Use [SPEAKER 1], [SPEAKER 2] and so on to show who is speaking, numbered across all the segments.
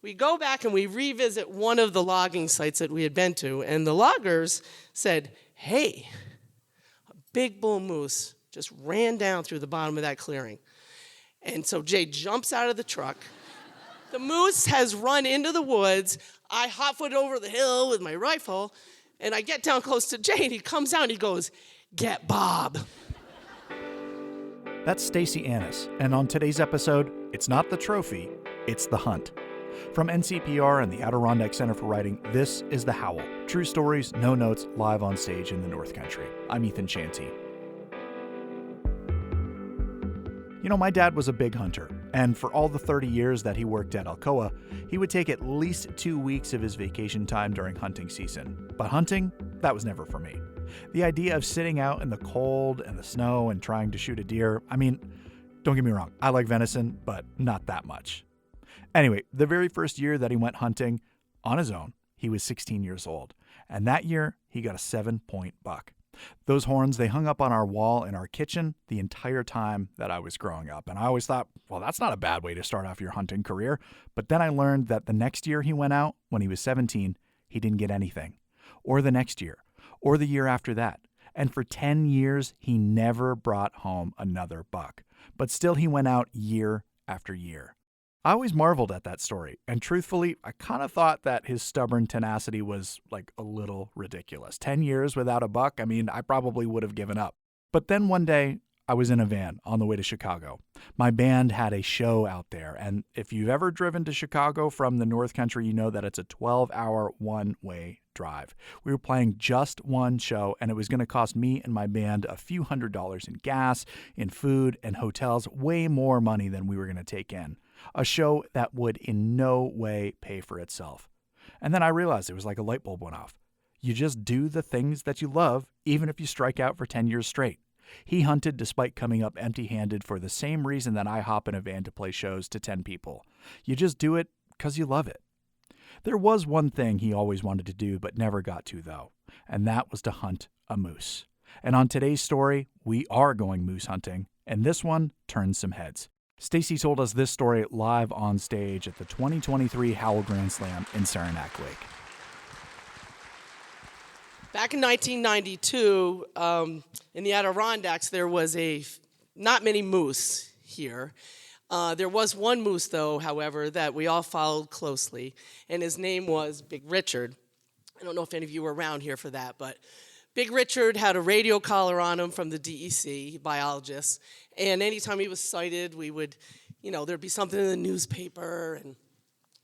[SPEAKER 1] we go back and we revisit one of the logging sites that we had been to, and the loggers said, hey, a big bull moose just ran down through the bottom of that clearing. And so Jay jumps out of the truck. The moose has run into the woods. I hotfoot over the hill with my rifle, and I get down close to Jay, and he comes out and he goes, get Bob.
[SPEAKER 2] That's Stacey Annis, and on today's episode, it's not the trophy, it's the hunt. From NCPR and the Adirondack Center for Writing, this is The Howl. True stories, no notes, live on stage in the North Country. I'm Ethan Chanty. You know, my dad was a big hunter, and for all the 30 years that he worked at Alcoa, he would take at least 2 weeks of his vacation time during hunting season. But hunting, that was never for me. The idea of sitting out in the cold and the snow and trying to shoot a deer, I mean, don't get me wrong, I like venison, but not that much. Anyway, the very first year that he went hunting on his own, he was 16 years old. And that year, he got a 7-point buck. Those horns, they hung up on our wall in our kitchen the entire time that I was growing up. And I always thought, well, that's not a bad way to start off your hunting career. But then I learned that the next year he went out, when he was 17, he didn't get anything. Or the next year. Or the year after that. And for 10 years, he never brought home another buck. But still he went out year after year. I always marveled at that story, and truthfully, I kind of thought that his stubborn tenacity was like a little ridiculous. 10 years without a buck, I mean, I probably would have given up. But then one day, I was in a van on the way to Chicago. My band had a show out there, and if you've ever driven to Chicago from the North Country, you know that it's a 12-hour one-way drive. We were playing just one show, and it was going to cost me and my band a few $100s in gas, in food, and hotels, way more money than we were going to take in. A show that would in no way pay for itself. And then I realized it was like a light bulb went off. You just do the things that you love, even if you strike out for 10 years straight. He hunted despite coming up empty-handed for the same reason that I hop in a van to play shows to 10 people. You just do it because you love it. There was one thing he always wanted to do but never got to, though, and that was to hunt a moose. And on today's story, we are going moose hunting, and this one turns some heads. Stacey told us this story live on stage at the 2023 Howl Grand Slam in Saranac Lake.
[SPEAKER 1] Back in 1992, in the Adirondacks, there was not many moose here. There was one moose, though, however, that we all followed closely, and his name was Big Richard. I don't know if any of you were around here for that, but Big Richard had a radio collar on him from the DEC, biologist, and anytime he was sighted, we would, there'd be something in the newspaper, and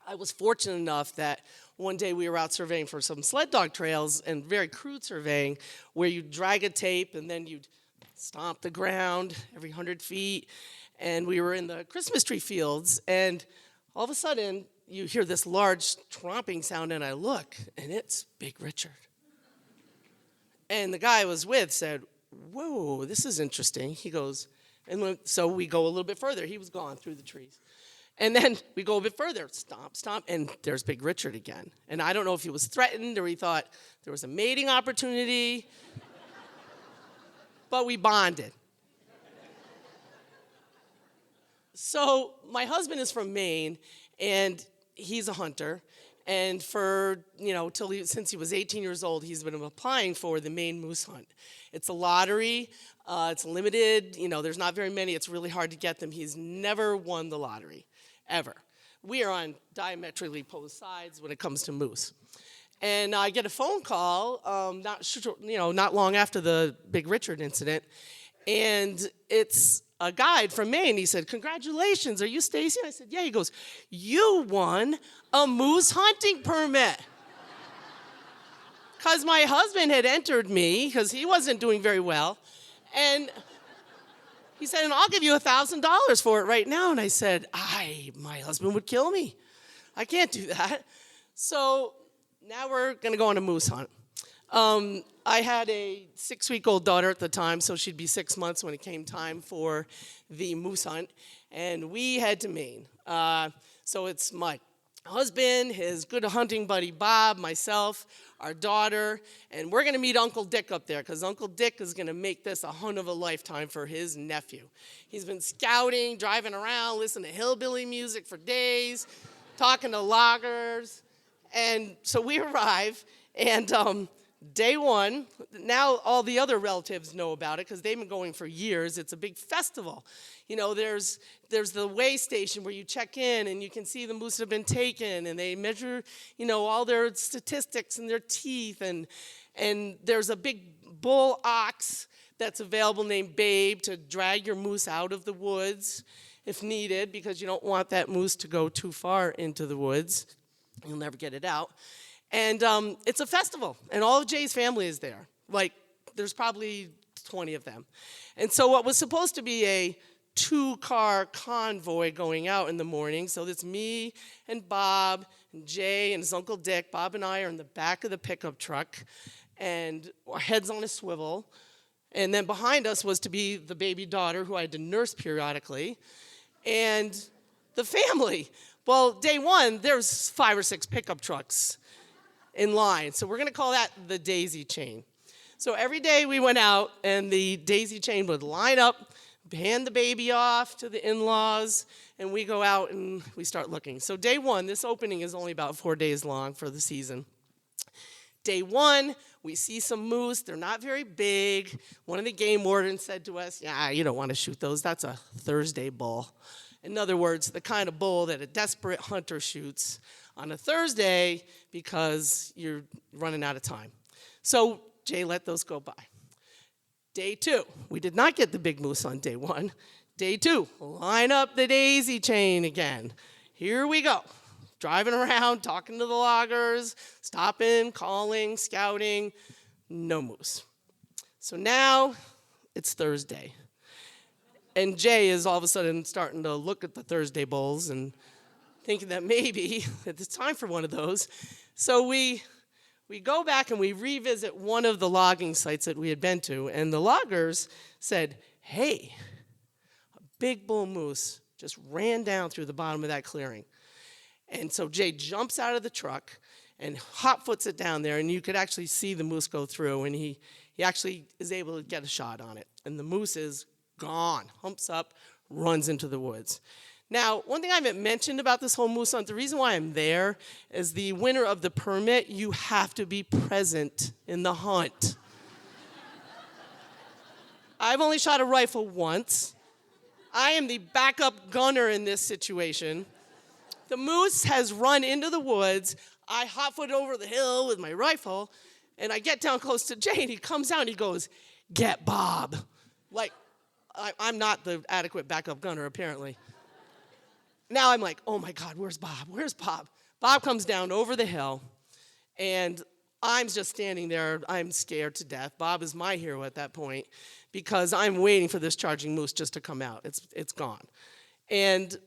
[SPEAKER 1] I was fortunate enough that one day we were out surveying for some sled dog trails, and very crude surveying, where you'd drag a tape, and then you'd stomp the ground every 100 feet, and we were in the Christmas tree fields, and all of a sudden, you hear this large tromping sound, and I look, and it's Big Richard. And the guy I was with said, whoa, this is interesting. He goes, so we go a little bit further. He was gone through the trees. And then we go a bit further, stomp, stomp, and there's Big Richard again. And I don't know if he was threatened or he thought there was a mating opportunity, but we bonded. So my husband is from Maine, and he's a hunter. And since he was 18 years old, he's been applying for the Maine Moose Hunt. It's a lottery. It's limited. There's not very many. It's really hard to get them. He's never won the lottery, ever. We are on diametrically opposed sides when it comes to moose. And I get a phone call, not long after the Big Richard incident, and it's a guide from Maine. He said, congratulations, are you Stacey? I said, yeah. He goes, you won a moose hunting permit. Because my husband had entered me, because he wasn't doing very well, and he said, and I'll give you $1,000 for it right now. And I said, my husband would kill me. I can't do that. So now we're going to go on a moose hunt. I had a 6-week-old daughter at the time, so she'd be 6 months when it came time for the moose hunt, and we head to Maine. So it's my husband, his good hunting buddy Bob, myself, our daughter, and we're going to meet Uncle Dick up there, because Uncle Dick is going to make this a hunt of a lifetime for his nephew. He's been scouting, driving around, listening to hillbilly music for days. talking to loggers. And so we arrive, and day one, now all the other relatives know about it because they've been going for years. It's a big festival. There's the weigh station where you check in and you can see the moose that have been taken, and they measure, all their statistics and their teeth, and there's a big bull ox that's available named Babe to drag your moose out of the woods if needed, because you don't want that moose to go too far into the woods. You'll never get it out. And it's a festival, and all of Jay's family is there. There's probably 20 of them. And so what was supposed to be a 2-car convoy going out in the morning, so it's me and Bob and Jay and his Uncle Dick. Bob and I are in the back of the pickup truck, and our heads on a swivel. And then behind us was to be the baby daughter, who I had to nurse periodically, and the family. Well, day one, there's 5 or 6 pickup trucks in line. So we're going to call that the daisy chain. So every day we went out, and the daisy chain would line up, hand the baby off to the in-laws, and we go out and we start looking. So day one, this opening is only about 4 days long for the season. Day one, we see some moose. They're not very big. One of the game wardens said to us, "Yeah, you don't want to shoot those. That's a Thursday bull." In other words, the kind of bull that a desperate hunter shoots on a Thursday because you're running out of time. So Jay let those go by. Day two, we did not get the big moose on day one. Day two, line up the daisy chain again. Here we go. Driving around, talking to the loggers, stopping, calling, scouting, no moose. So now it's Thursday. And Jay is all of a sudden starting to look at the Thursday bulls and thinking that maybe it's time for one of those. So we go back and we revisit one of the logging sites that we had been to, and the loggers said, "Hey, a big bull moose just ran down through the bottom of that clearing." And so Jay jumps out of the truck and hotfoots it down there, and you could actually see the moose go through, and he actually is able to get a shot on it. And the moose is gone, humps up, runs into the woods. Now, one thing I haven't mentioned about this whole moose hunt, the reason why I'm there is the winner of the permit, you have to be present in the hunt. I've only shot a rifle once. I am the backup gunner in this situation. The moose has run into the woods. I hotfoot over the hill with my rifle, and I get down close to Jay, and he comes out and he goes, "Get Bob." I'm not the adequate backup gunner, apparently. Now I'm like, oh my God, where's Bob? Where's Bob? Bob comes down over the hill, and I'm just standing there. I'm scared to death. Bob is my hero at that point because I'm waiting for this charging moose just to come out. It's gone. And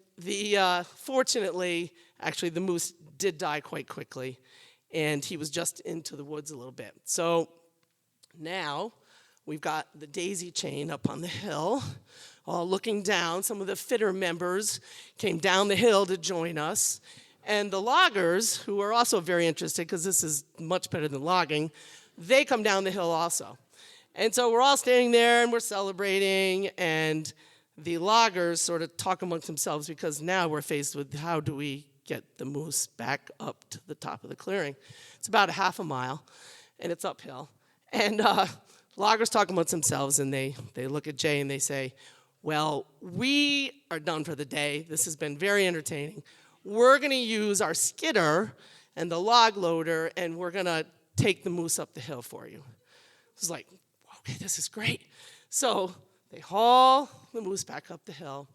[SPEAKER 1] fortunately, actually, the moose did die quite quickly, and he was just into the woods a little bit. So now we've got the daisy chain up on the hill, all looking down. Some of the fitter members came down the hill to join us. And the loggers, who are also very interested, because this is much better than logging, they come down the hill also. And so we're all standing there, and we're celebrating, and the loggers sort of talk amongst themselves, because now we're faced with how do we get the moose back up to the top of the clearing. It's about a half a mile, and it's uphill. And loggers talk amongst themselves, and they look at Jay, and they say, "Well, we are done for the day. This has been very entertaining. We're going to use our skidder and the log loader, and we're going to take the moose up the hill for you." It's like, okay, this is great. So they haul the moose back up the hill,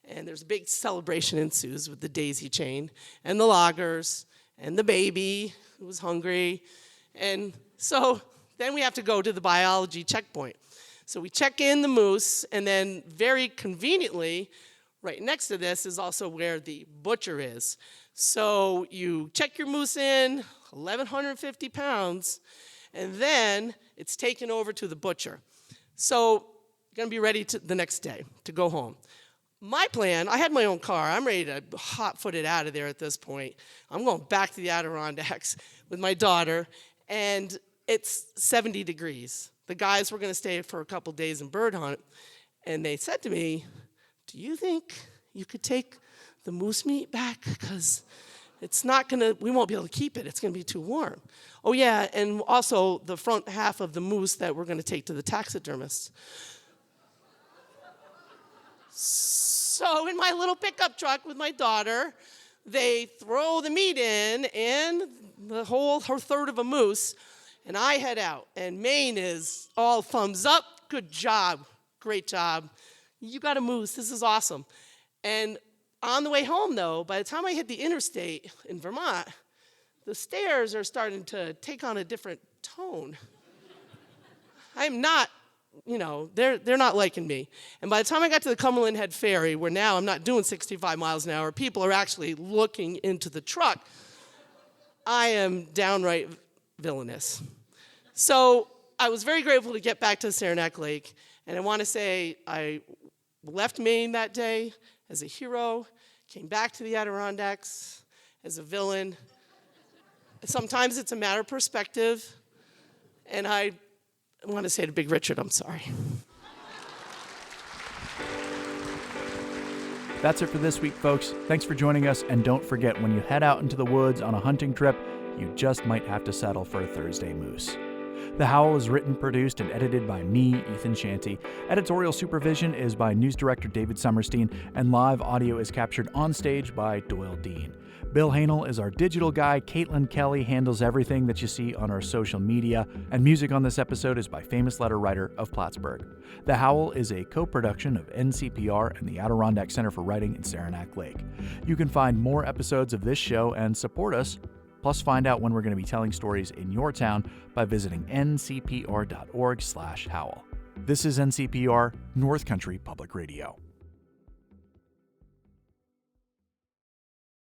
[SPEAKER 1] and there's a big celebration ensues with the daisy chain and the loggers and the baby who was hungry. And so then we have to go to the biology checkpoint. So we check in the moose, and then very conveniently, right next to this is also where the butcher is. So you check your moose in, 1,150 pounds, and then it's taken over to the butcher. So you're going to be ready the next day to go home. My plan, I had my own car. I'm ready to hot-foot it out of there at this point. I'm going back to the Adirondacks with my daughter, and it's 70 degrees. The guys were going to stay for a couple days and bird hunt, and they said to me, "Do you think you could take the moose meat back because we won't be able to keep it. It's going to be too warm. Oh, yeah, and also the front half of the moose that we're going to take to the taxidermist. So in my little pickup truck with my daughter, they throw the meat in and her third of a moose, and I head out. And Maine is all thumbs up. Good job. Great job. You got a moose. This is awesome. And on the way home, though, by the time I hit the interstate in Vermont, the stairs are starting to take on a different tone. I'm not, they're not liking me. And by the time I got to the Cumberland Head Ferry, where now I'm not doing 65 miles an hour, people are actually looking into the truck, I am downright villainous. So I was very grateful to get back to Saranac Lake, and I want to say I left Maine that day as a hero, came back to the Adirondacks as a villain. Sometimes it's a matter of perspective, and I want to say to Big Richard, I'm sorry.
[SPEAKER 2] That's it for this week, folks. Thanks for joining us, and don't forget, when you head out into the woods on a hunting trip, you just might have to settle for a Thursday moose. The Howl is written, produced, and edited by me, Ethan Shanty. Editorial supervision is by news director David Summerstein, and live audio is captured on stage by Doyle Dean. Bill Hanel is our digital guy. Caitlin Kelly handles everything that you see on our social media, and music on this episode is by Famous Letter Writer of Plattsburgh. The Howl is a co-production of NCPR and the Adirondack Center for Writing in Saranac Lake. You can find more episodes of this show and support us, plus find out when we're going to be telling stories in your town by visiting ncpr.org/howl. This is NCPR, North Country Public Radio.